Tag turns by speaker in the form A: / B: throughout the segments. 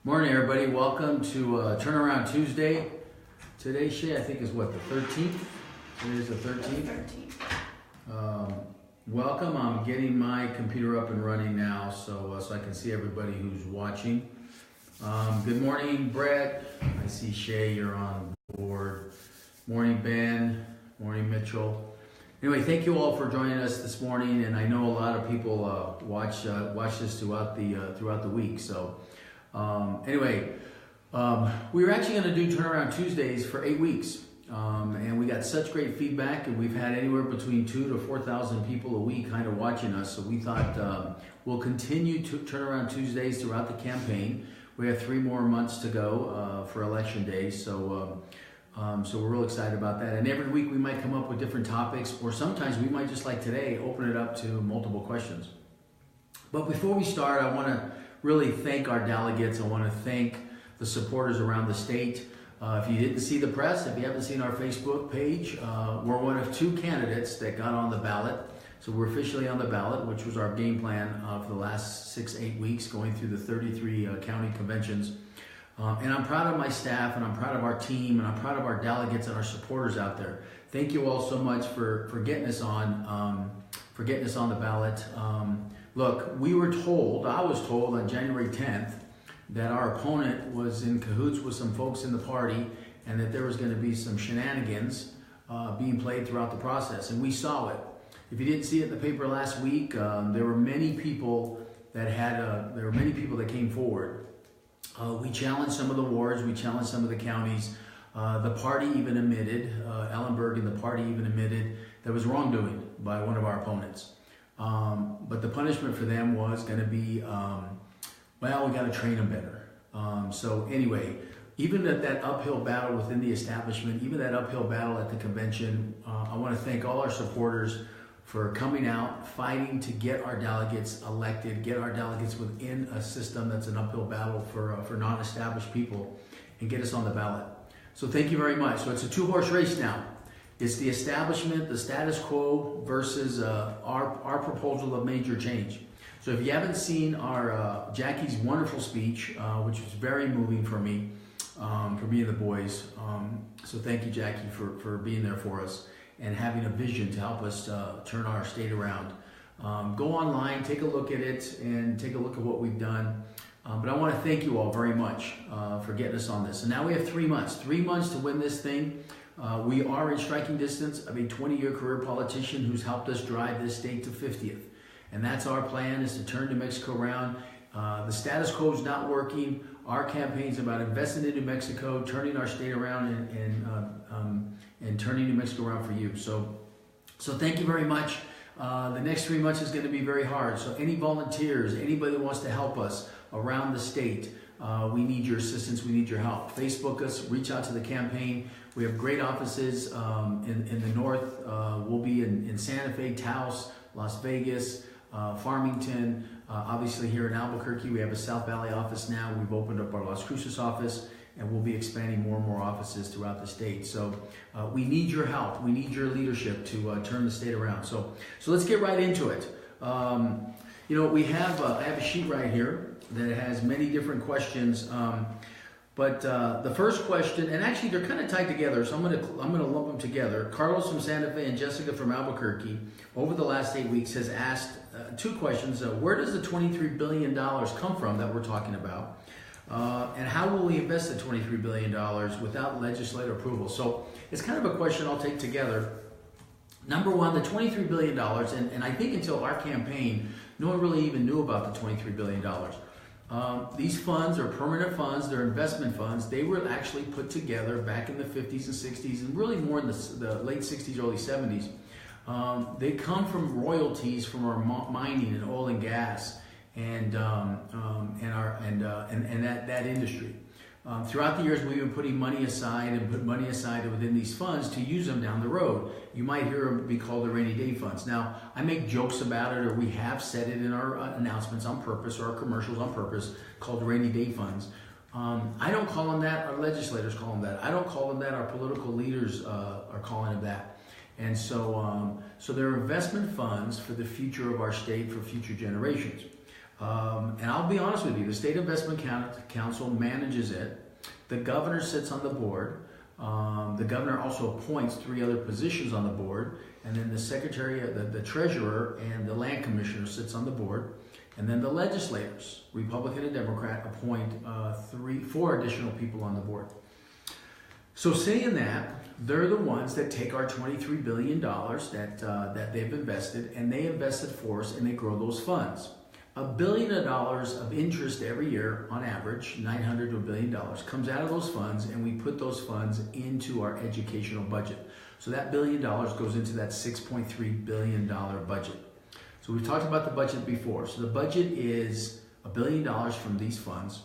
A: Morning, everybody. Welcome to Turnaround Tuesday. Today, Shay, I think is what, the 13th? Today's the 13th. Welcome. I'm getting my computer up and running now, so I can see everybody who's watching. Good morning, Brett. I see Shay, you're on board. Morning, Ben. Morning, Mitchell. Anyway, thank you all for joining us this morning, and I know a lot of people watch this throughout the week. So. We were actually going to do Turnaround Tuesdays for 8 weeks, and we got such great feedback, and we've had anywhere between 2,000 to 4,000 people a week kind of watching us. So we thought we'll continue to Turnaround Tuesdays throughout the campaign. We have 3 more months to go for Election Day, so we're real excited about that. And every week we might come up with different topics, or sometimes we might, just like today, open it up to multiple questions. But before we start, I want to really thank our delegates. I want to thank the supporters around the state. If you didn't see the press, if you haven't seen our Facebook page, we're one of 2 candidates that got on the ballot. So we're officially on the ballot, which was our game plan for the last 6-8 weeks, going through the 33 county conventions. And I'm proud of my staff, and I'm proud of our team, and I'm proud of our delegates and our supporters out there. Thank you all so much for getting us on the ballot. Look, I was told on January 10th that our opponent was in cahoots with some folks in the party, and that there was going to be some shenanigans being played throughout the process, and we saw it. If you didn't see it in the paper last week, there were many people that came forward. We challenged some of the wards, we challenged some of the counties. The party even admitted, Ellenberg and the party even admitted there was wrongdoing by one of our opponents. But the punishment for them was going to be, we got to train them better. So anyway, even at that uphill battle within the establishment, even that uphill battle at the convention, I want to thank all our supporters for coming out, fighting to get our delegates elected, get our delegates within a system that's an uphill battle for non-established people, and get us on the ballot. So thank you very much. So it's a 2-horse race now. It's the establishment, the status quo, versus our proposal of major change. So if you haven't seen our Jackie's wonderful speech, which was very moving for me and the boys. So thank you, Jackie, for being there for us and having a vision to help us turn our state around. Go online, take a look at it, and take a look at what we've done. But I want to thank you all very much for getting us on this. And now we have 3 months to win this thing. We are in striking distance of a 20-year career politician who's helped us drive this state to 50th. And that's our plan, is to turn New Mexico around. The status quo is not working. Our campaign is about investing in New Mexico, turning our state around, and turning New Mexico around for you. So thank you very much. The next 3 months is going to be very hard. So any volunteers, anybody that wants to help us around the state, we need your assistance, we need your help. Facebook us, reach out to the campaign. We have great offices in the north. We'll be in Santa Fe, Taos, Las Vegas, Farmington. Obviously here in Albuquerque, we have a South Valley office now. We've opened up our Las Cruces office, and we'll be expanding more and more offices throughout the state. So we need your help. We need your leadership to turn the state around. So let's get right into it. I have a sheet right here that has many different questions. But the first question, and actually they're kind of tied together, so I'm gonna lump them together. Carlos from Santa Fe and Jessica from Albuquerque, over the last 8 weeks, has asked 2 questions. Where does the $23 billion come from that we're talking about? And how will we invest the $23 billion without legislative approval? So it's kind of a question I'll take together. Number one, the $23 billion, and I think until our campaign, no one really even knew about the $23 billion. These funds are permanent funds, they're investment funds. They were actually put together back in the 50s and 60s, and really more in the late 60s, early 70s. They come from royalties from our mining and oil and gas and that industry. Throughout the years, we've been putting money aside within these funds to use them down the road. You might hear them be called the rainy day funds. Now, I make jokes about it, or we have said it in our announcements on purpose, or our commercials on purpose, called rainy day funds. I don't call them that. Our legislators call them that. I don't call them that. Our political leaders are calling them that. And so they're investment funds for the future of our state, for future generations. And I'll be honest with you, the State Investment Council manages it. The governor sits on the board. The governor also appoints 3 other positions on the board. And then the secretary, the treasurer, and the land commissioner sits on the board. And then the legislators, Republican and Democrat, appoint 4 additional people on the board. So saying that, they're the ones that take our $23 billion that they've invested, and they invest it for us, and they grow those funds. $1 billion of interest every year, on average, $900 to $1 billion, comes out of those funds, and we put those funds into our educational budget. So that $1 billion goes into that $6.3 billion budget. So we've talked about the budget before. So the budget is $1 billion from these funds,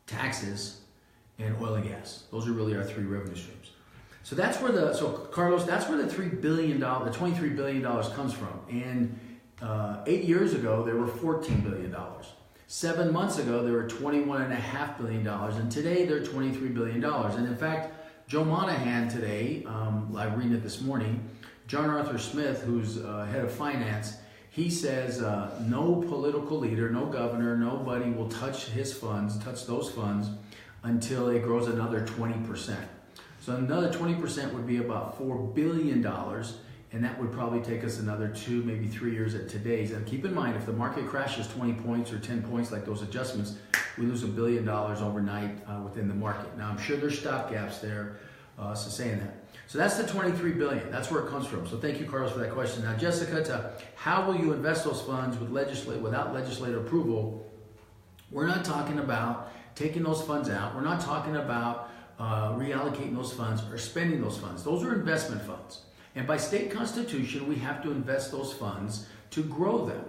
A: taxes, and oil and gas. Those are really our 3 revenue streams. So that's where Carlos, that's where the $3 billion, the $23 billion comes from. And 8 years ago, there were $14 billion. 7 months ago, there were $21.5 billion. And today, they're $23 billion. And in fact, Joe Monahan today, I read it this morning, John Arthur Smith, who's head of finance, he says no political leader, no governor, nobody will touch his funds, touch those funds, until it grows another 20%. So another 20% would be about $4 billion, and that would probably take us another 2, maybe 3 years at today's. And keep in mind, if the market crashes 20 points or 10 points like those adjustments, we lose $1 billion overnight within the market. Now, I'm sure there's stopgaps there, so saying that. So that's the $23 billion. That's where it comes from. So thank you, Carlos, for that question. Now, Jessica, how will you invest those funds without legislative approval? We're not talking about taking those funds out. We're not talking about reallocating those funds or spending those funds. Those are investment funds. And by state constitution, we have to invest those funds to grow them.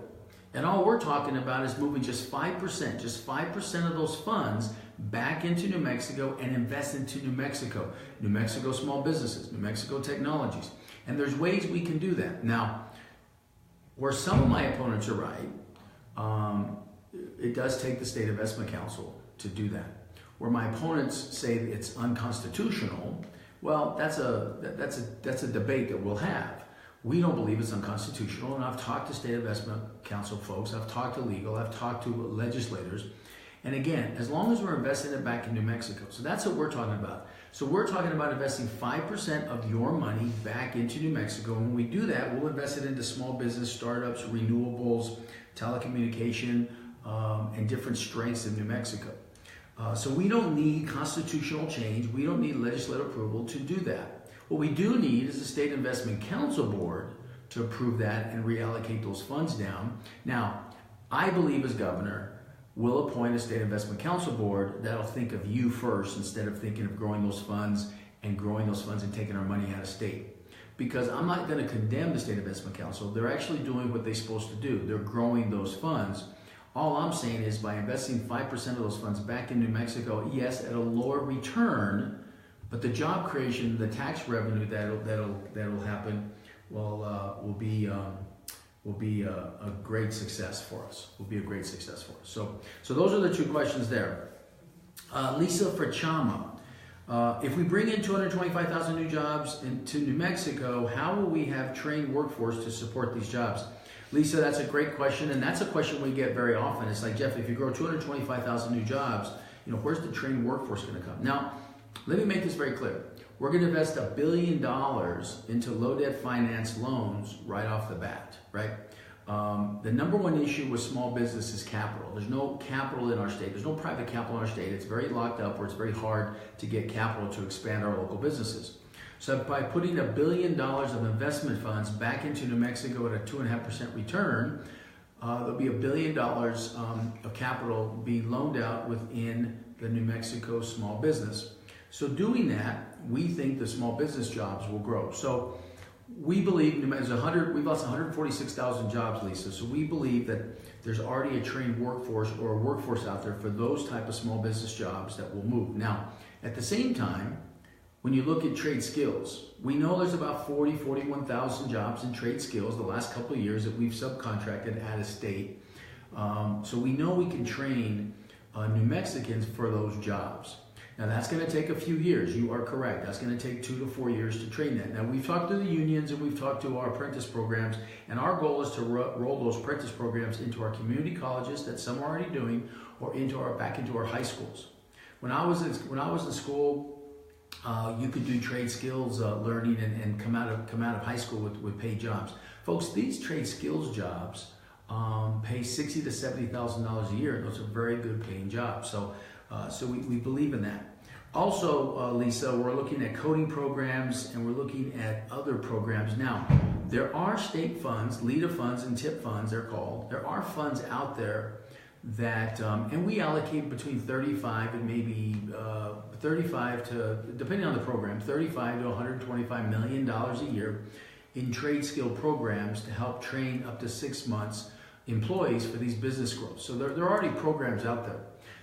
A: And all we're talking about is moving just 5% of those funds back into New Mexico and invest into New Mexico. New Mexico small businesses, New Mexico technologies. And there's ways we can do that. Now, where some of my opponents are right, it does take the State Investment Council to do that. Where my opponents say it's unconstitutional, well, that's a debate that we'll have. We don't believe it's unconstitutional, and I've talked to State Investment Council folks, I've talked to legal, I've talked to legislators, and again, as long as we're investing it back in New Mexico, so that's what we're talking about. So we're talking about investing 5% of your money back into New Mexico, and when we do that, we'll invest it into small business, startups, renewables, telecommunication, and different strengths in New Mexico. So we don't need constitutional change, we don't need legislative approval to do that. What we do need is the State Investment Council Board to approve that and reallocate those funds down. Now, I believe as governor, we'll appoint a State Investment Council Board that'll think of you first instead of thinking of growing those funds and taking our money out of state. Because I'm not going to condemn the State Investment Council. They're actually doing what they're supposed to do. They're growing those funds. All I'm saying is by investing 5% of those funds back in New Mexico, yes, at a lower return, but the job creation, the tax revenue that'll happen will be a great success for us. Will be a great success for us. So those are the 2 questions there. Lisa Frachama, if we bring in 225,000 new jobs into New Mexico, how will we have trained workforce to support these jobs? Lisa, that's a great question, and that's a question we get very often. It's like, Jeff, if you grow 225,000 new jobs, where's the trained workforce going to come? Now, let me make this very clear. We're going to invest $1 billion into low debt finance loans right off the bat, right? The number one issue with small business is capital. There's no capital in our state. There's no private capital in our state. It's very locked up, or it's very hard to get capital to expand our local businesses. So by putting $1 billion of investment funds back into New Mexico at a 2.5% return, there'll be $1 billion of capital being loaned out within the New Mexico small business. So doing that, we think the small business jobs will grow. So we believe we've lost 146,000 jobs, Lisa. So we believe that there's already a trained workforce or a workforce out there for those type of small business jobs that will move. Now, at the same time, when you look at trade skills, we know there's about 41,000 jobs in trade skills the last couple of years that we've subcontracted out of state. So we know we can train New Mexicans for those jobs. Now that's going to take a few years. You are correct. That's going to take 2 to 4 years to train that. Now we've talked to the unions and we've talked to our apprentice programs, and our goal is to roll those apprentice programs into our community colleges that some are already doing, or back into our high schools. When I was in school, you could do trade skills learning and come out of high school with paid jobs. Folks, these trade skills jobs pay $60,000 to $70,000 a year. Those are very good paying jobs. So we believe in that. Also, Lisa, we're looking at coding programs and we're looking at other programs. Now, there are state funds, LEDA funds and TIP funds, they're called. There are funds out there that, and we allocate between 35 and maybe 35 to, depending on the program, 35 to $125 million a year in trade skill programs to help train up to 6 months employees for these business growth. So there are already programs out there.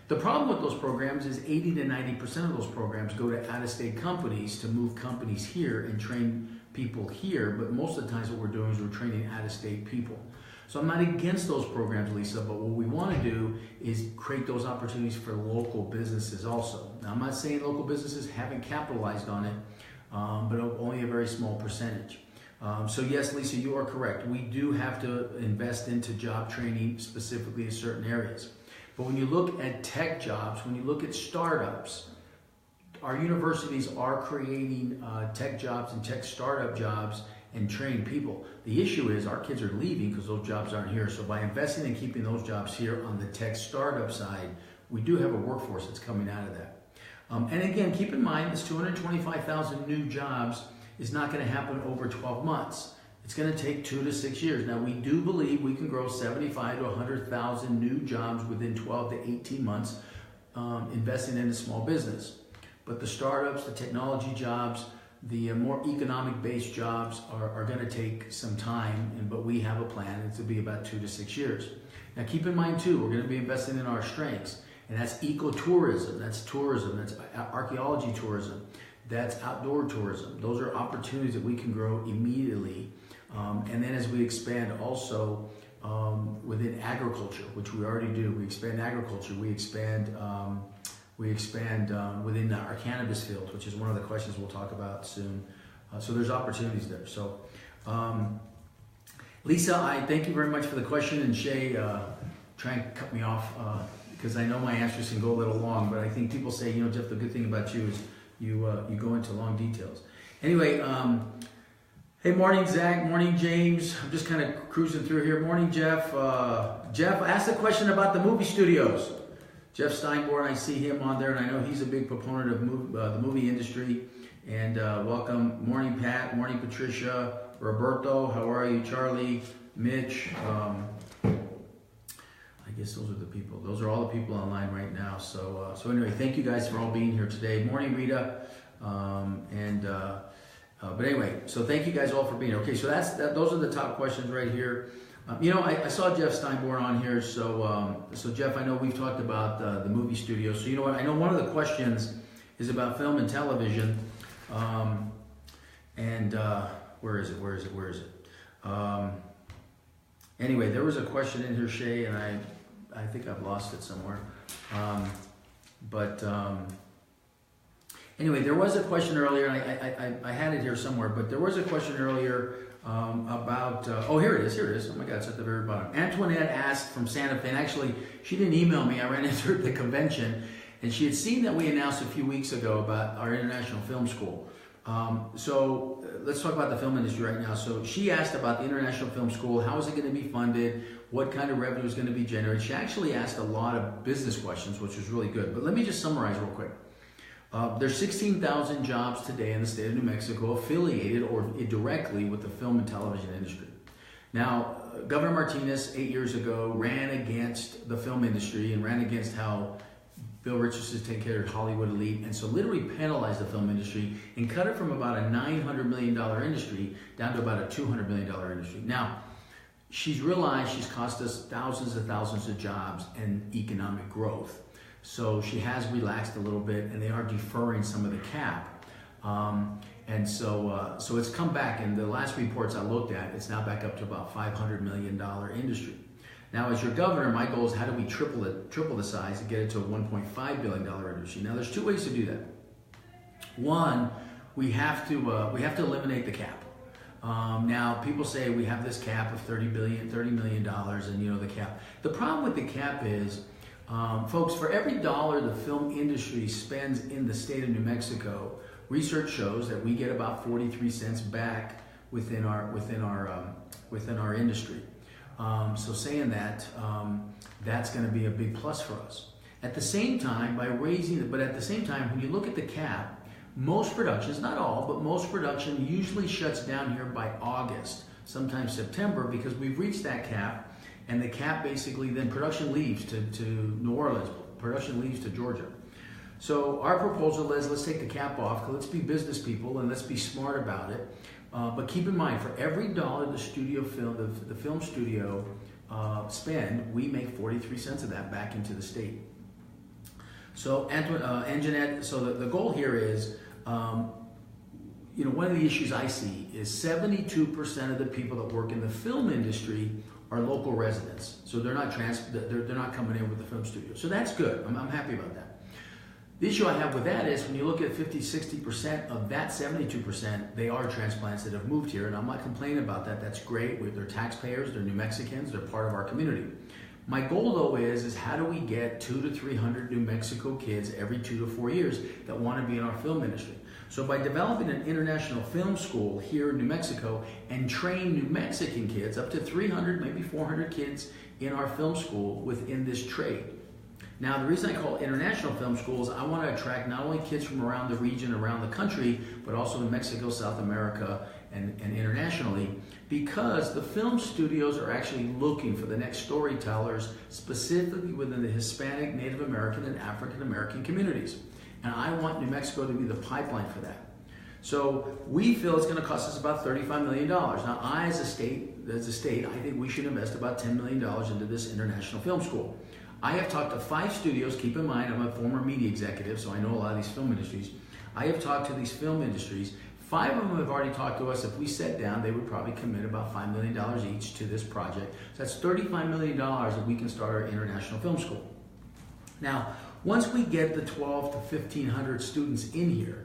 A: The problem with those programs is 80 to 90% of those programs go to out-of-state companies to move companies here and train people here, but most of the times what we're doing is we're training out-of-state people. So I'm not against those programs, Lisa, but what we want to do is create those opportunities for local businesses also. Now, I'm not saying local businesses haven't capitalized on it, but only a very small percentage. So yes, Lisa, you are correct. We do have to invest into job training specifically in certain areas. But when you look at tech jobs, when you look at startups, our universities are creating tech jobs and tech startup jobs and train people. The issue is our kids are leaving because those jobs aren't here. So by investing in keeping those jobs here on the tech startup side, we do have a workforce that's coming out of that. And again, keep in mind this 225,000 new jobs is not going to happen over 12 months. It's going to take 2 to 6 years. Now, we do believe we can grow 75 to 100,000 new jobs within 12 to 18 months investing in a small business. But the startups, the technology jobs, the more economic-based jobs are going to take some time, but we have a plan. It's to be about 2 to 6 years. Now, keep in mind, too, we're going to be investing in our strengths, and that's ecotourism, that's archaeology tourism, that's outdoor tourism. Those are opportunities that we can grow immediately. And then as we expand also within agriculture, which we already do, we expand agriculture, we expand within our cannabis field, which is one of the questions we'll talk about soon. So there's opportunities there. So Lisa, I thank you very much for the question, and Shay, try and cut me off because I know my answers can go a little long, but I think people say, you know, Jeff, the good thing about you is you go into long details. Anyway, hey, morning, Zach. Morning, James. I'm just kind of cruising through here. Morning, Jeff. Jeff asked a question about the movie studios. Jeff Steinborn, I see him on there, and I know he's a big proponent of the movie industry. And welcome. Morning, Pat. Morning, Patricia. Roberto, how are you? Charlie, Mitch. I guess those are the people. Those are all the people online right now. So anyway, thank you guys for all being here today. Morning, Rita. But anyway, so thank you guys all for being here. Okay, so those are the top questions right here. You know, I saw Jeff Steinborn on here. So Jeff, I know we've talked about the movie studio. So you know what? I know one of the questions is about film and television. Where is it? Anyway, there was a question in here, Shay, and I think I've lost it somewhere. Anyway, there was a question earlier, and I had it here somewhere, but there was a question earlier about, oh, here it is. Oh my God, it's at the very bottom. Antoinette asked from Santa Fe, and actually, she didn't email me. I ran into her at the convention, and she had seen that we announced a few weeks ago about our International Film School. So let's talk about the film industry right now. So she asked about the International Film School. How is it going to be funded? What kind of revenue is going to be generated? She actually asked a lot of business questions, which was really good. But let me just summarize real quick. There's 16,000 jobs today in the state of New Mexico affiliated or directly with the film and television industry. Now, Governor Martinez 8 years ago ran against the film industry and ran against how Bill Richardson take care of Hollywood elite, and so literally penalized the film industry and cut it from about a $900 million industry down to about a $200 million industry. Now, she's realized she's cost us thousands and thousands of jobs and economic growth. So she has relaxed a little bit, and they are deferring some of the cap. So it's come back, and the last reports I looked at, it's now back up to about $500 million industry. Now, as your governor, my goal is how do we triple the size and get it to a $1.5 billion industry? Now, there's two ways to do that. One, we have to eliminate the cap. Now, people say we have this cap of $30 million, and the cap. The problem with the cap is, folks, for every dollar the film industry spends in the state of New Mexico, research shows that we get about 43 cents back within our industry. So saying that, that's going to be a big plus for us. At the same time, when you look at the cap, most productions, not all, but most production usually shuts down here by August, sometimes September, because we've reached that cap, and the cap basically, then production leaves to New Orleans, production leaves to Georgia. So our proposal is, let's take the cap off, let's be business people, and let's be smart about it. But keep in mind, for every dollar the film studio spend, we make 43 cents of that back into the state. So, Anjanette, so the goal here is, one of the issues I see is 72% of the people that work in the film industry are local residents. So they're not coming in with the film studio. So that's good. I'm happy about that. The issue I have with that is when you look at 50-60% of that 72%, they are transplants that have moved here, and I'm not complaining about that. That's great. They're taxpayers, they're New Mexicans, they're part of our community. My goal though is how do we get 200 to 300 New Mexico kids every 2 to 4 years that want to be in our film industry? So by developing an international film school here in New Mexico and train New Mexican kids, up to 300, maybe 400 kids in our film school within this trade. Now, the reason I call it international film schools, I want to attract not only kids from around the region, around the country, but also in Mexico, South America, and internationally, because the film studios are actually looking for the next storytellers, specifically within the Hispanic, Native American, and African American communities. And I want New Mexico to be the pipeline for that. So we feel it's going to cost us about $35 million. Now, as a state, I think we should invest about $10 million into this international film school. I have talked to 5 studios. Keep in mind, I'm a former media executive, so I know a lot of these film industries. I have talked to these film industries. 5 of them have already talked to us. If we sat down, they would probably commit about $5 million each to this project. So that's $35 million that we can start our international film school. Now, once we get the 12 to 1,500 students in here,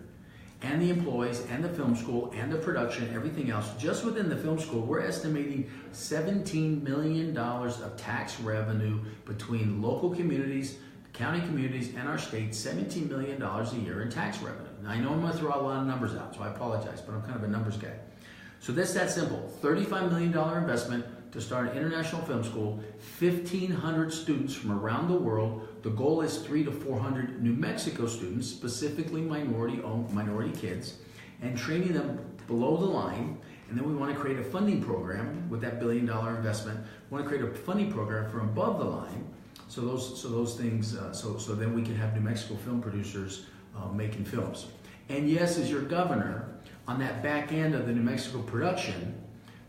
A: and the employees, and the film school, and the production, everything else, just within the film school, we're estimating $17 million of tax revenue between local communities, county communities, and our state, $17 million a year in tax revenue. Now, I know I'm going to throw a lot of numbers out, so I apologize, but I'm kind of a numbers guy. So that's that simple. $35 million investment to start an international film school, 1,500 students from around the world. The goal is 300 to 400 New Mexico students, specifically minority kids, and training them below the line. And then we want to create a funding program with that $1 billion investment. We want to create a funding program for above the line, so then we can have New Mexico film producers making films. And yes, as your governor, on that back end of the New Mexico production,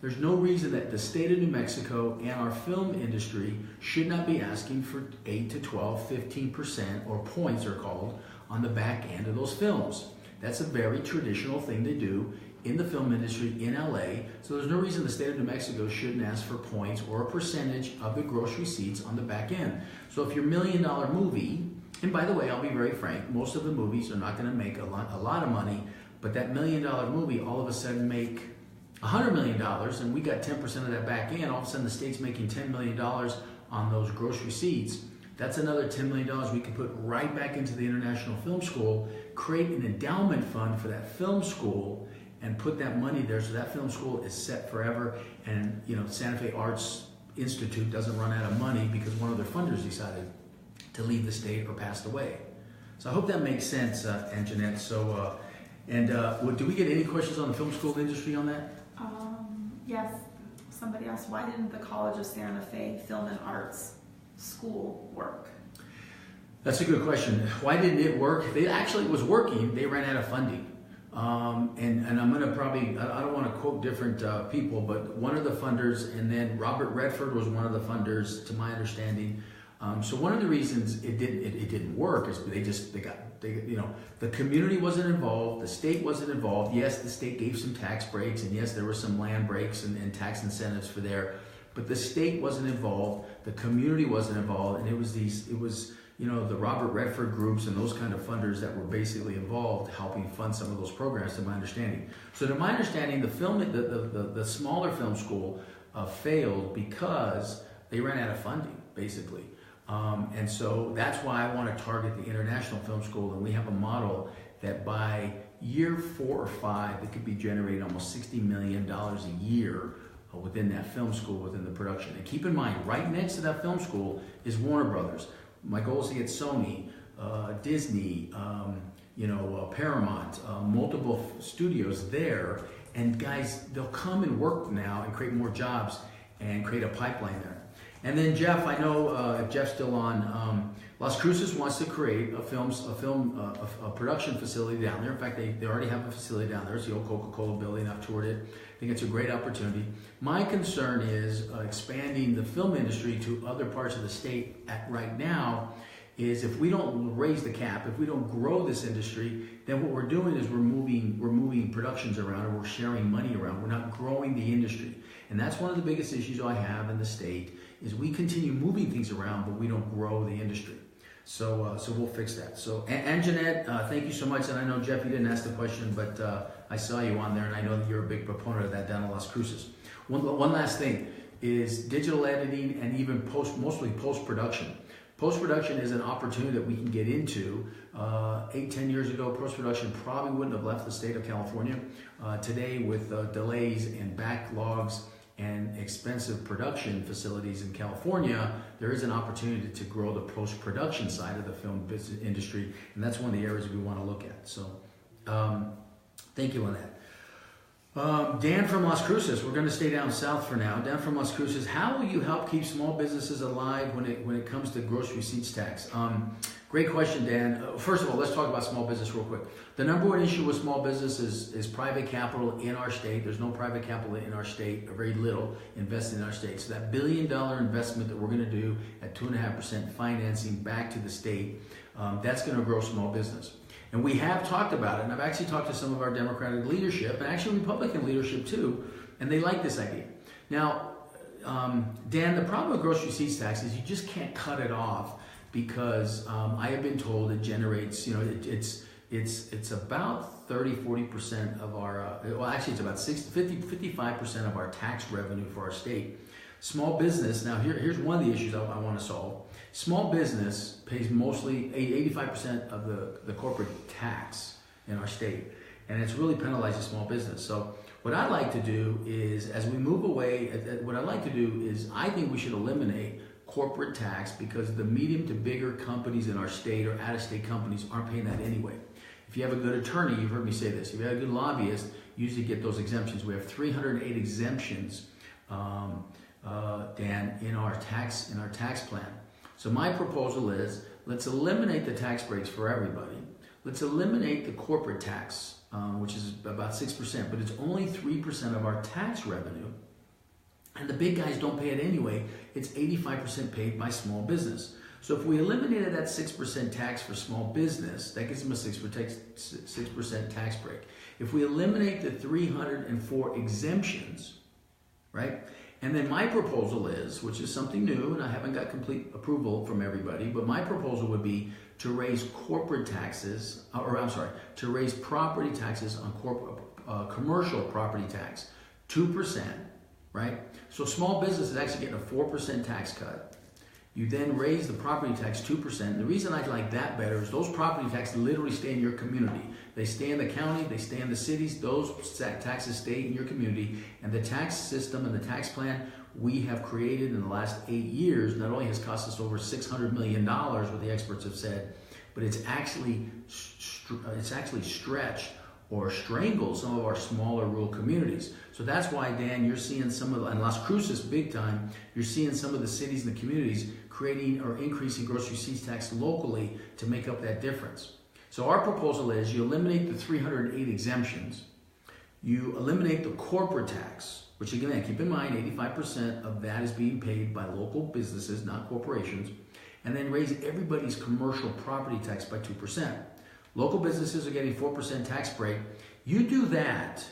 A: there's no reason that the state of New Mexico and our film industry should not be asking for 8 to 12, 15%, or points are called, on the back end of those films. That's a very traditional thing to do in the film industry in LA. So there's no reason the state of New Mexico shouldn't ask for points or a percentage of the gross receipts on the back end. So if your $1 million movie, and by the way, I'll be very frank, most of the movies are not going to make a lot of money, but that $1 million movie all of a sudden make $100 million, and we got 10% of that back end. All of a sudden the state's making $10 million on those gross receipts. That's another $10 million we can put right back into the International Film School, create an endowment fund for that film school, and put that money there so that film school is set forever. And Santa Fe Arts Institute doesn't run out of money because one of their funders decided to leave the state or passed away. So I hope that makes sense, Anjanette. So, do we get any questions on the film school industry on that?
B: Yes. Somebody asked, why didn't the College of Santa Fe Film and Arts School work?
A: That's a good question. Why didn't it work? It actually was working. They ran out of funding. And I'm going to probably, I don't want to quote different people, but one of the funders, and then Robert Redford was one of the funders, to my understanding. So one of the reasons it didn't work is the community wasn't involved, the state wasn't involved. Yes, the state gave some tax breaks, and yes, there were some land breaks and tax incentives for But the state wasn't involved, the community wasn't involved, and it was the Robert Redford groups and those kind of funders that were basically involved helping fund some of those programs, to my understanding. So to my understanding, the smaller film school failed because they ran out of funding, basically. And so that's why I want to target the International Film School, and we have a model that by year 4 or 5, it could be generating almost $60 million a year within that film school, within the production. And keep in mind, right next to that film school is Warner Brothers. My goal is to get Sony, Disney, Paramount, multiple studios there. And guys, they'll come and work now and create more jobs and create a pipeline there. And then Jeff, I know if Jeff's still on, Las Cruces wants to create a production facility down there. In fact, they already have a facility down there. It's the old Coca-Cola building. I've toured it. I think it's a great opportunity. My concern is expanding the film industry to other parts of the state right now. Is if we don't raise the cap, if we don't grow this industry, then what we're doing is we're moving productions around, and we're sharing money around. We're not growing the industry. And that's one of the biggest issues I have in the state, is we continue moving things around, but we don't grow the industry. So we'll fix that. So, and Jeanette, thank you so much. And I know, Jeff, you didn't ask the question, but I saw you on there, and I know that you're a big proponent of that down in Las Cruces. One last thing is digital editing and even mostly post-production. Post-production is an opportunity that we can get into. 8-10 years ago, post-production probably wouldn't have left the state of California. Today, with delays and backlogs and expensive production facilities in California, there is an opportunity to grow the post-production side of the film business industry, and that's one of the areas we want to look at. So, thank you on that. Dan from Las Cruces, we're going to stay down south for now. Dan from Las Cruces, how will you help keep small businesses alive when it comes to gross receipts tax? Great question, Dan. First of all, let's talk about small business real quick. The number one issue with small business is private capital in our state. There's no private capital in our state, or very little invested in our state. So that $1 billion investment that we're going to do at 2.5% financing back to the state, that's going to grow small business. And we have talked about it, and I've actually talked to some of our Democratic leadership, and actually Republican leadership too, and they like this idea. Now, Dan, the problem with gross receipts tax is you just can't cut it off, because I have been told it generates, it's about 30-40% of our, well actually it's about 55% of our tax revenue for our state. Small business, now here's one of the issues I want to solve. Small business pays mostly 85% of the corporate tax in our state, and it's really penalizing small business. So what I'd like to do is, as we move away, what I'd like to do is, I think we should eliminate corporate tax, because the medium to bigger companies in our state, or out-of-state companies, aren't paying that anyway. If you have a good attorney, you've heard me say this, if you have a good lobbyist, you usually get those exemptions. We have 308 exemptions, Dan, in our tax plan. So my proposal is, let's eliminate the tax breaks for everybody. Let's eliminate the corporate tax, which is about 6%, but it's only 3% of our tax revenue. And the big guys don't pay it anyway. It's 85% paid by small business. So if we eliminated that 6% tax for small business, that gives them a 6% tax break. If we eliminate the 304 exemptions, right? And then my proposal is, which is something new, and I haven't got complete approval from everybody, but my proposal would be to raise corporate taxes, to raise property taxes on commercial property tax, 2%, right? So small business is actually getting a 4% tax cut. You then raise the property tax 2%. And the reason I like that better is those property taxes literally stay in your community. They stay in the county, they stay in the cities, those taxes stay in your community. And the tax system and the tax plan we have created in the last 8 years not only has cost us over $600 million, what the experts have said, but it's actually stretched or strangled some of our smaller rural communities. So that's why, Dan, you're seeing some of the, and Las Cruces big time, you're seeing some of the cities and the communities creating or increasing gross receipts tax locally to make up that difference. So our proposal is you eliminate the 308 exemptions, you eliminate the corporate tax, which again, keep in mind, 85% of that is being paid by local businesses, not corporations, and then raise everybody's commercial property tax by 2%. Local businesses are getting 4% tax break. You do that,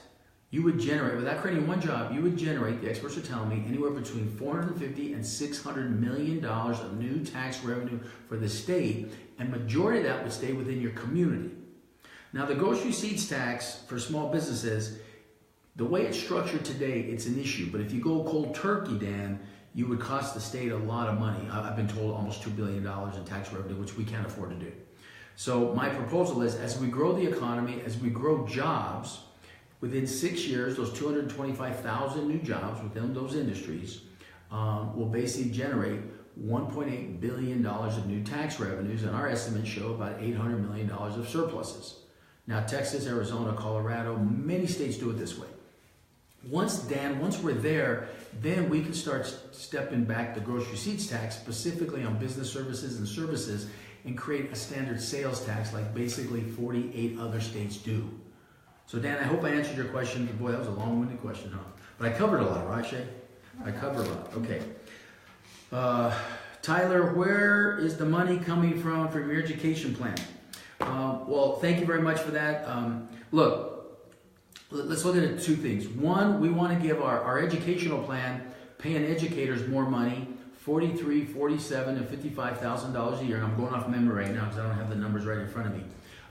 A: you would generate, without creating one job, you would generate, the experts are telling me, anywhere between $450 and $600 million of new tax revenue for the state, and majority of that would stay within your community. Now, the grocery receipts tax for small businesses, the way it's structured today, it's an issue. But if you go cold turkey, Dan, you would cost the state a lot of money. I've been told almost $2 billion in tax revenue, which we can't afford to do. So my proposal is, as we grow the economy, as we grow jobs, within 6 years, those 225,000 new jobs within those industries will basically generate $1.8 billion of new tax revenues, and our estimates show about $800 million of surpluses. Now, Texas, Arizona, Colorado, many states do it this way. Once we're there, then we can start stepping back the grocery receipts tax, specifically on business services and services, and create a standard sales tax like basically 48 other states do. So Dan, I hope I answered your question. Boy, that was a long-winded question, huh? But I covered a lot, right, Shay? I covered a lot. Okay. Tyler, where is the money coming from your education plan? Well, thank you very much for that. Look, let's look at two things. One, we want to give our educational plan, paying educators more money, $43,000, $47,000, and $55,000 a year. And I'm going off memory right now because I don't have the numbers right in front of me.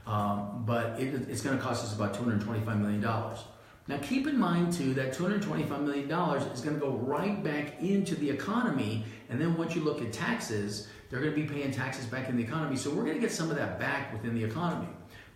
A: But it's going to cost us about $225 million. Now keep in mind too that $225 million is going to go right back into the economy, and then once you look at taxes, they're going to be paying taxes back in the economy. So we're going to get some of that back within the economy.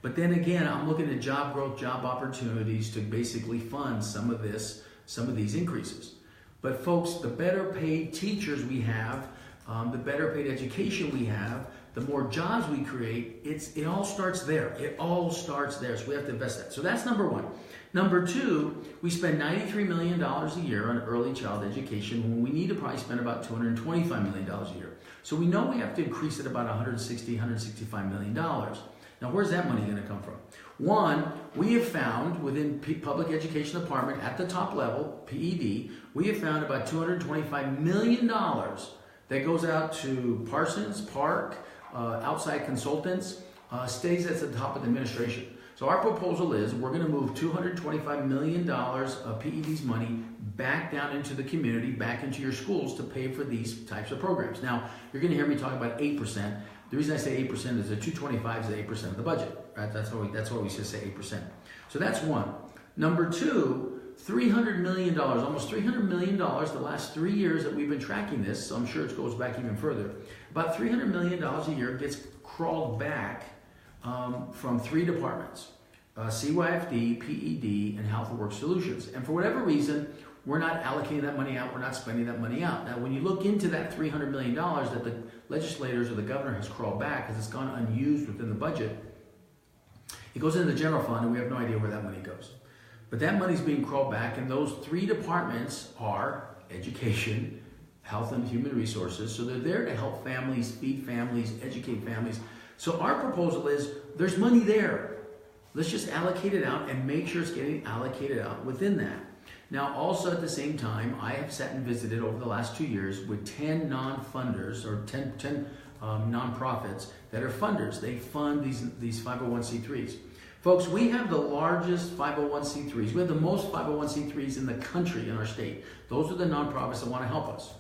A: But then again, I'm looking at job growth, job opportunities to basically fund some of these increases. But folks, the better paid teachers we have, the better paid education we have, the more jobs we create, it all starts there. It all starts there. So we have to invest that. So that's number one. Number two, we spend $93 million a year on early child education when we need to probably spend about $225 million a year. So we know we have to increase it about $160, $165 million. Now, where's that money going to come from? One, we have found within public education department at the top level, PED, we have found about $225 million that goes out to Parsons, Park, outside consultants, stays at the top of the administration. So our proposal is we're going to move $225 million of PED's money back down into the community, back into your schools to pay for these types of programs. Now, you're going to hear me talk about 8%. The reason I say 8% is the 225 is 8% of the budget. Right? That's why we just say 8%. So that's one. Number two, $300 million, almost $300 million the last 3 years that we've been tracking this, so I'm sure it goes back even further. About $300 million a year gets crawled back from three departments, CYFD, PED, and Health and Work Solutions. And for whatever reason, we're not allocating that money out, we're not spending that money out. Now, when you look into that $300 million that the legislators or the governor has crawled back because it's gone unused within the budget, it goes into the general fund and we have no idea where that money goes. But that money's being crawled back, and those three departments are education, health and human resources. So they're there to help families, feed families, educate families. So our proposal is there's money there. Let's just allocate it out and make sure it's getting allocated out within that. Now, also at the same time, I have sat and visited over the last 2 years with 10 non-funders or 10 nonprofits that are funders. They fund these 501c3s. Folks, we have the largest 501c3s. We have the most 501c3s in the country in our state. Those are the nonprofits that want to help us.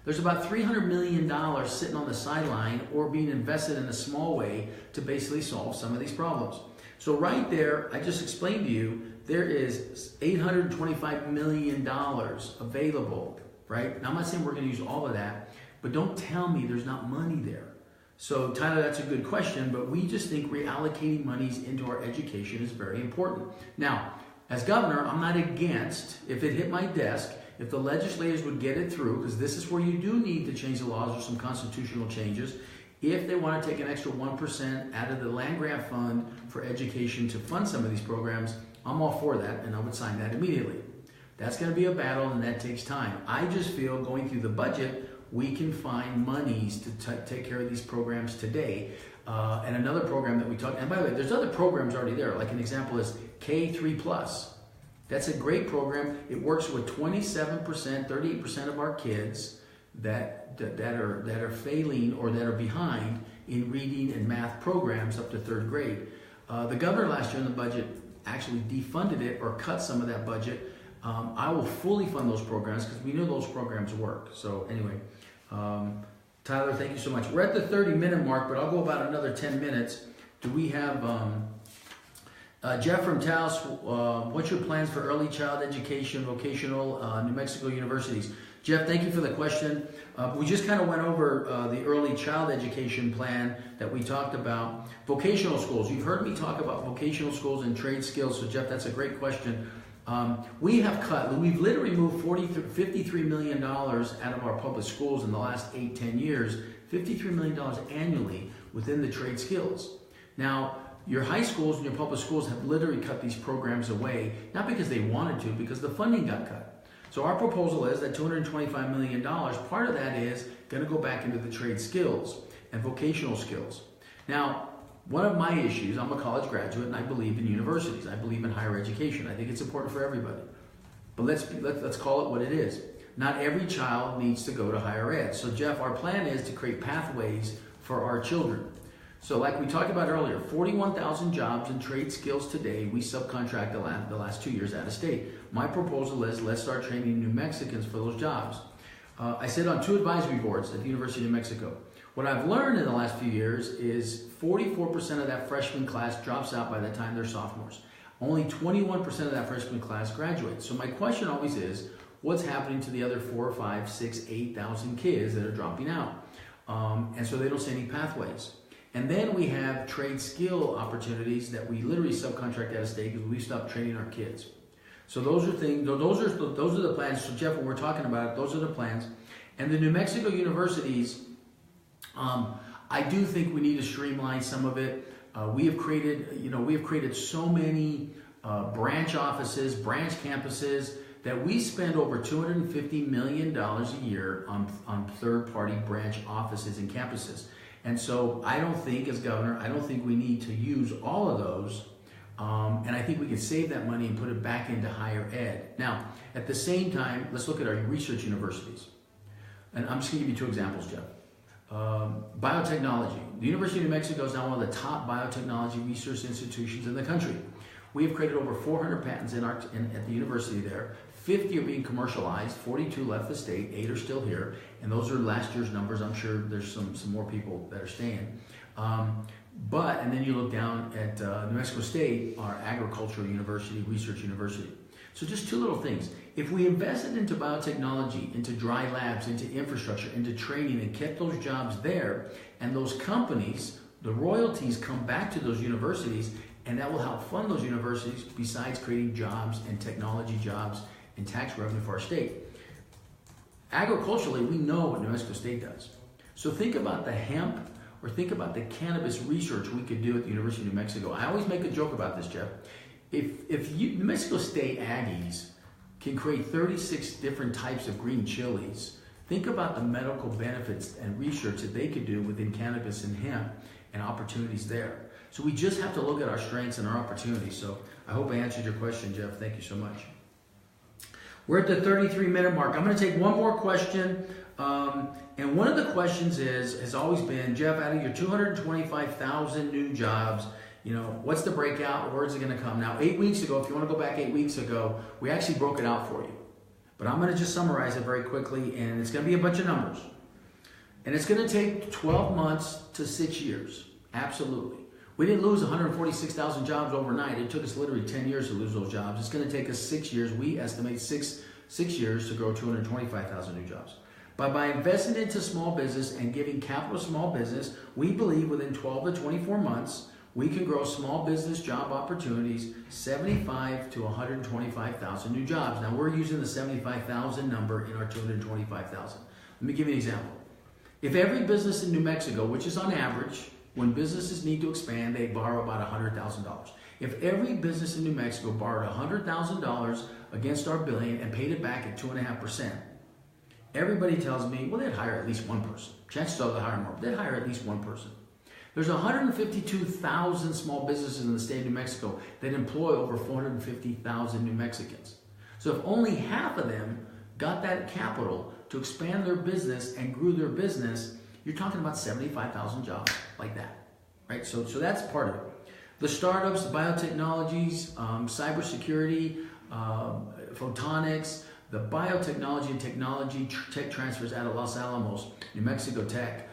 A: There's about $300 million sitting on the sideline or being invested in a small way to basically solve some of these problems. So right there, I just explained to you, there is $825 million available, right? Now, I'm not saying we're going to use all of that, but don't tell me there's not money there. So Tyler, that's a good question, but we just think reallocating monies into our education is very important. Now, as governor, I'm not against, if it hit my desk, if the legislators would get it through, because this is where you do need to change the laws or some constitutional changes, if they want to take an extra 1% out of the land grant fund for education to fund some of these programs, I'm all for that, and I would sign that immediately. That's going to be a battle, and that takes time. I just feel going through the budget, we can find monies to take care of these programs today. And another program that we talked, and by the way, there's other programs already there. Like an example is K3+. That's a great program. It works with 27%, 38% of our kids that are failing or that are behind in reading and math programs up to 3rd grade. The governor last year in the budget actually defunded it or cut some of that budget, I will fully fund those programs because we know those programs work. So anyway, Tyler, thank you so much. We're at the 30-minute mark, but I'll go about another 10 minutes. Do we have Jeff from Taos? What's your plans for early child education, vocational, New Mexico universities? Jeff, thank you for the question. We just kind of went over the early child education plan that we talked about. Vocational schools. You've heard me talk about vocational schools and trade skills. So Jeff, that's a great question. We have cut, we've literally moved $53 million out of our public schools in the last 8-10 years, $53 million annually within the trade skills. Now, your high schools and your public schools have literally cut these programs away, not because they wanted to, because the funding got cut. So our proposal is that $225 million, part of that is going to go back into the trade skills and vocational skills. Now, one of my issues, I'm a college graduate and I believe in universities. I believe in higher education. I think it's important for everybody. But let's call it what it is. Not every child needs to go to higher ed. So Jeff, our plan is to create pathways for our children. So like we talked about earlier, 41,000 jobs in trade skills today, we subcontract the last 2 years out of state. My proposal is let's start training New Mexicans for those jobs. I sit on 2 advisory boards at the University of New Mexico. What I've learned in the last few years is 44% of that freshman class drops out by the time they're sophomores. Only 21% of that freshman class graduates. So my question always is, what's happening to the other 4, 5, 6, 8,000 kids that are dropping out? And so they don't see any pathways. And then we have trade skill opportunities that we literally subcontract out of state because we stopped training our kids. So those are things. Those are the plans. So Jeff, when we're talking about it, those are the plans. And the New Mexico universities, I do think we need to streamline some of it. We have created so many branch offices, branch campuses that we spend over $250 million a year on third-party branch offices and campuses. And so I don't think, as governor, I don't think we need to use all of those. And I think we can save that money and put it back into higher ed. Now, at the same time, let's look at our research universities. And I'm just going to give you 2 examples, Jeff. Biotechnology. The University of New Mexico is now one of the top biotechnology research institutions in the country. We have created over 400 patents at the university there. 50 are being commercialized, 42 left the state, 8 are still here, and those are last year's numbers. I'm sure there's some more people that are staying. And then you look down at New Mexico State, our agricultural university, research university. So just 2 little things. If we invested into biotechnology, into dry labs, into infrastructure, into training, and kept those jobs there, and those companies, the royalties come back to those universities, and that will help fund those universities besides creating jobs and technology jobs and tax revenue for our state. Agriculturally, we know what New Mexico State does. So think about the hemp or think about the cannabis research we could do at the University of New Mexico. I always make a joke about this, Jeff. If New Mexico State Aggies can create 36 different types of green chilies, think about the medical benefits and research that they could do within cannabis and hemp and opportunities there. So we just have to look at our strengths and our opportunities. So I hope I answered your question, Jeff. Thank you so much. We're at the 33-minute mark. I'm going to take one more question. And one of the questions has always been, Jeff, out of your 225,000 new jobs, what's the breakout? Where's it going to come? Now, 8 weeks ago, if you want to go back 8 weeks ago, we actually broke it out for you. But I'm going to just summarize it very quickly, and it's going to be a bunch of numbers. And it's going to take 12 months to 6 years. Absolutely. We didn't lose 146,000 jobs overnight. It took us literally 10 years to lose those jobs. It's going to take us 6 years. We estimate six years to grow 225,000 new jobs. But by investing into small business and giving capital to small business, we believe within 12 to 24 months, we can grow small business job opportunities 75 to 125,000 new jobs. Now, we're using the 75,000 number in our 225,000. Let me give you an example. If every business in New Mexico, which is on average, when businesses need to expand, they borrow about $100,000. If every business in New Mexico borrowed $100,000 against our billion and paid it back at 2.5%, everybody tells me, well, they'd hire at least one person. Chances are they'll hire more, but they'd hire at least one person. There's 152,000 small businesses in the state of New Mexico that employ over 450,000 New Mexicans. So if only half of them got that capital to expand their business and grew their business, you're talking about 75,000 jobs like that, right? So that's part of it. The startups, the biotechnologies, cybersecurity, photonics, the biotechnology and technology tech transfers out of Los Alamos, New Mexico Tech,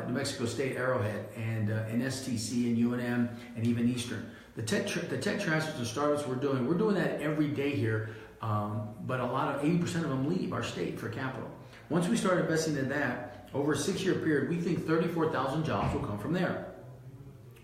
A: New Mexico State Arrowhead, and STC and UNM, and even Eastern. The tech transfers and startups we're doing that every day here, but 80% of them leave our state for capital. Once we start investing in that, over a 6-year period, we think 34,000 jobs will come from there.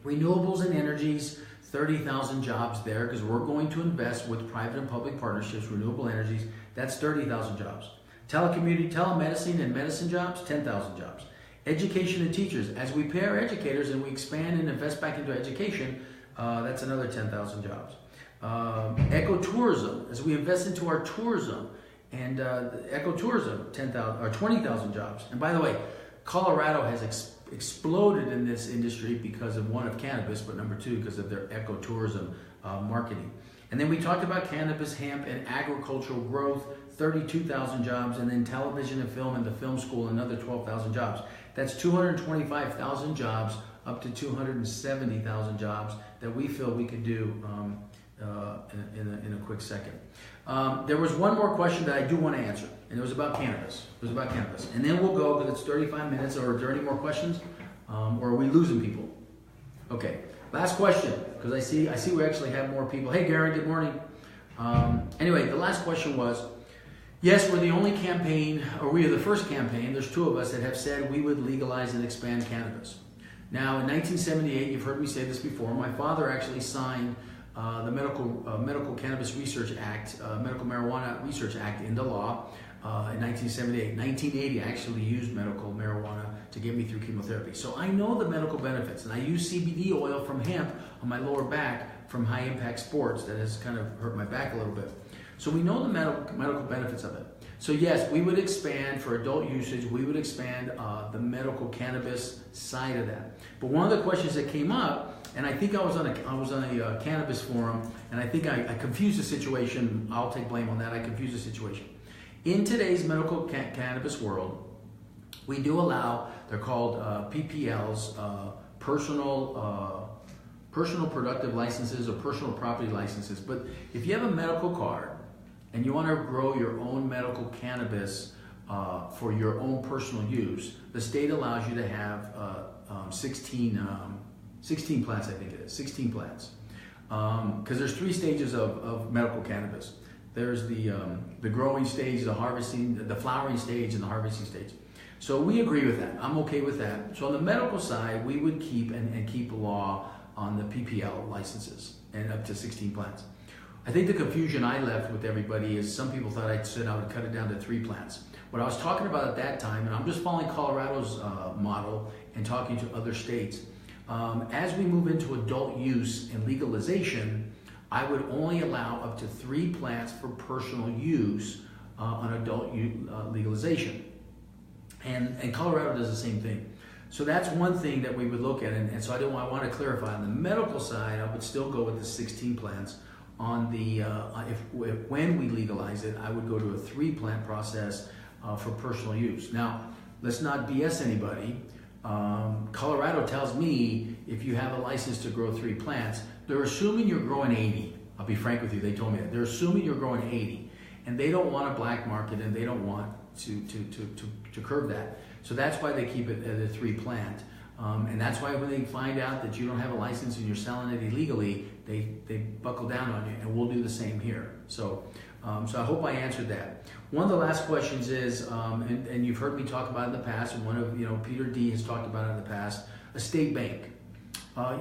A: Renewables and energies, 30,000 jobs there, because we're going to invest with private and public partnerships, renewable energies, that's 30,000 jobs. Telemedicine and medicine jobs, 10,000 jobs. Education and teachers, as we pay our educators and we expand and invest back into education, that's another 10,000 jobs. Ecotourism, as we invest into our tourism, and ecotourism, 10,000 or 20,000 jobs. And by the way, Colorado has exploded in this industry because of, one, of cannabis, but number two, because of their ecotourism marketing. And then we talked about cannabis, hemp, and agricultural growth, 32,000 jobs, and then television and film and the film school, another 12,000 jobs. That's 225,000 jobs up to 270,000 jobs that we feel we could do in a quick second. There was one more question that I do want to answer, and it was about cannabis. And then we'll go, because it's 35 minutes, or are there any more questions? Or are we losing people? Okay, last question, because I see we actually have more people. Hey, Gary, good morning. Anyway, the last question was, yes, we're the only campaign, or we are the first campaign, there's 2 of us that have said we would legalize and expand cannabis. Now, in 1978, you've heard me say this before, my father actually signed the Medical Cannabis Research Act, Medical Marijuana Research Act into law in 1978. 1980, I actually used medical marijuana to get me through chemotherapy. So I know the medical benefits, and I use CBD oil from hemp on my lower back from high impact sports that has kind of hurt my back a little bit. So we know the medical benefits of it. So yes, we would expand for adult usage, we would expand the medical cannabis side of that. But one of the questions that came up, and I think I was on a cannabis forum, and I think I confused the situation. I'll take blame on that. I confused the situation. In today's medical cannabis world, we do allow, they're called PPLs, personal productive licenses or personal property licenses. But if you have a medical card and you want to grow your own medical cannabis for your own personal use, the state allows you to have 16 plants, I think it is, 16 plants. Because there's 3 stages of medical cannabis. There's the growing stage, the harvesting, the flowering stage, and the harvesting stage. So we agree with that. I'm okay with that. So on the medical side, we would keep and keep law on the PPL licenses and up to 16 plants. I think the confusion I left with everybody is some people thought I said I would cut it down to 3 plants. What I was talking about at that time, and I'm just following Colorado's model and talking to other states, as we move into adult use and legalization, I would only allow up to 3 plants for personal use on adult legalization. And Colorado does the same thing. So that's one thing that we would look at, and so I want to clarify. On the medical side, I would still go with the 16 plants. On the when we legalize it, I would go to a 3-plant process for personal use. Now, let's not BS anybody. Colorado tells me if you have a license to grow 3 plants, they're assuming you're growing 80. I'll be frank with you, they told me that. They're assuming you're growing 80. And they don't want a black market, and they don't want to curb that. So that's why they keep it at a 3-plant. And that's why when they find out that you don't have a license and you're selling it illegally, they buckle down on you, and we'll do the same here. So I hope I answered that. One of the last questions is, and you've heard me talk about it in the past, and one of Peter D has talked about it in the past, a state bank.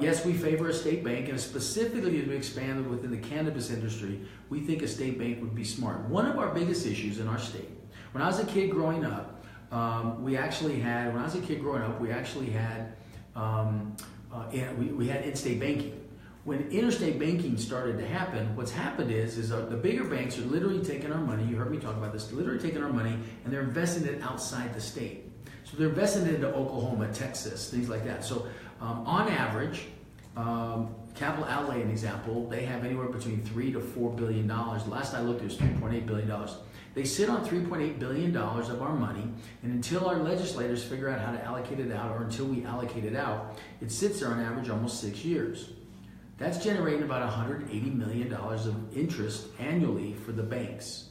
A: Yes, we favor a state bank, and specifically as we expand within the cannabis industry, we think a state bank would be smart. One of our biggest issues in our state, when I was a kid growing up, we had in-state banking. When interstate banking started to happen, what's happened is the bigger banks are literally taking our money, you heard me talk about this, literally taking our money, and they're investing it outside the state. So they're investing it into Oklahoma, Texas, things like that. So on average, capital outlay, an example, they have anywhere between $3 to $4 billion. Last I looked, it was $3.8 billion. They sit on $3.8 billion of our money, and until our legislators figure out how to allocate it out, or until we allocate it out, it sits there on average almost 6 years. That's generating about $180 million of interest annually for the banks.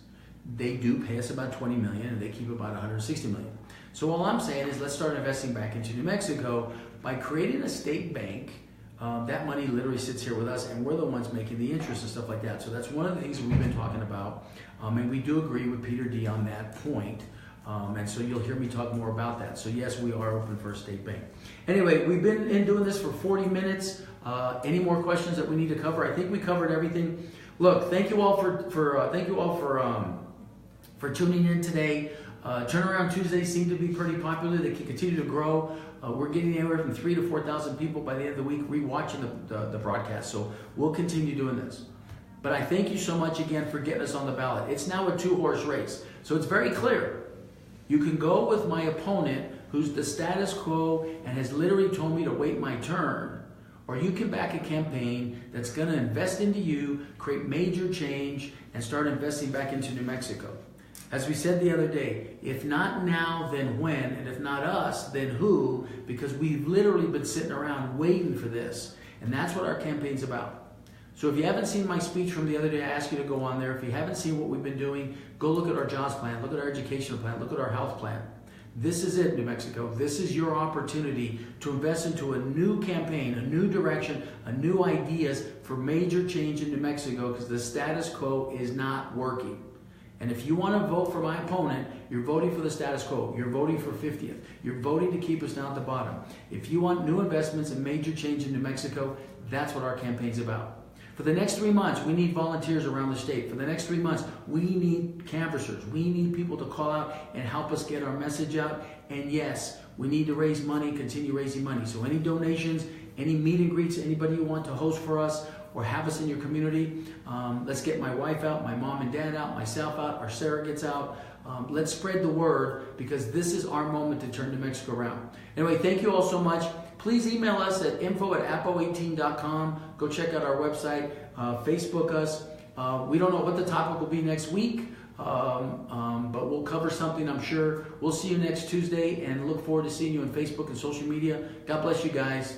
A: They do pay us about $20 million and they keep about $160 million. So all I'm saying is let's start investing back into New Mexico by creating a state bank. That money literally sits here with us and we're the ones making the interest and stuff like that. So that's one of the things that we've been talking about. And we do agree with Peter D on that point. And so you'll hear me talk more about that. So yes, we are open for a state bank. Anyway, we've been doing this for 40 minutes. Any more questions that we need to cover? I think we covered everything. Look, thank you all for tuning in today. Turnaround Tuesdays seem to be pretty popular. They can continue to grow. We're getting anywhere from 3,000 to 4,000 people by the end of the week rewatching the broadcast. So we'll continue doing this. But I thank you so much again for getting us on the ballot. It's now a 2-horse race. So it's very clear. You can go with my opponent who's the status quo and has literally told me to wait my turn. Or you can back a campaign that's going to invest into you, create major change, and start investing back into New Mexico. As we said the other day, if not now, then when? And if not us, then who? Because we've literally been sitting around waiting for this. And that's what our campaign's about. So if you haven't seen my speech from the other day, I ask you to go on there. If you haven't seen what we've been doing, go look at our jobs plan, look at our educational plan, look at our health plan. This is it, New Mexico. This is your opportunity to invest into a new campaign, a new direction, a new ideas for major change in New Mexico because the status quo is not working. And if you want to vote for my opponent, you're voting for the status quo. You're voting for 50th. You're voting to keep us down at the bottom. If you want new investments and major change in New Mexico, that's what our campaign's about. For the next 3 months, we need volunteers around the state. For the next 3 months, we need canvassers. We need people to call out and help us get our message out. And yes, we need to raise money, continue raising money. So any donations, any meet and greets, anybody you want to host for us, or have us in your community. Let's get my wife out, my mom and dad out, myself out, our surrogates out. Let's spread the word because this is our moment to turn New Mexico around. Anyway, thank you all so much. Please email us at info@apo18.com. Go check out our website. Facebook us. We don't know what the topic will be next week, but we'll cover something, I'm sure. We'll see you next Tuesday and look forward to seeing you on Facebook and social media. God bless you guys.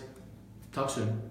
A: Talk soon.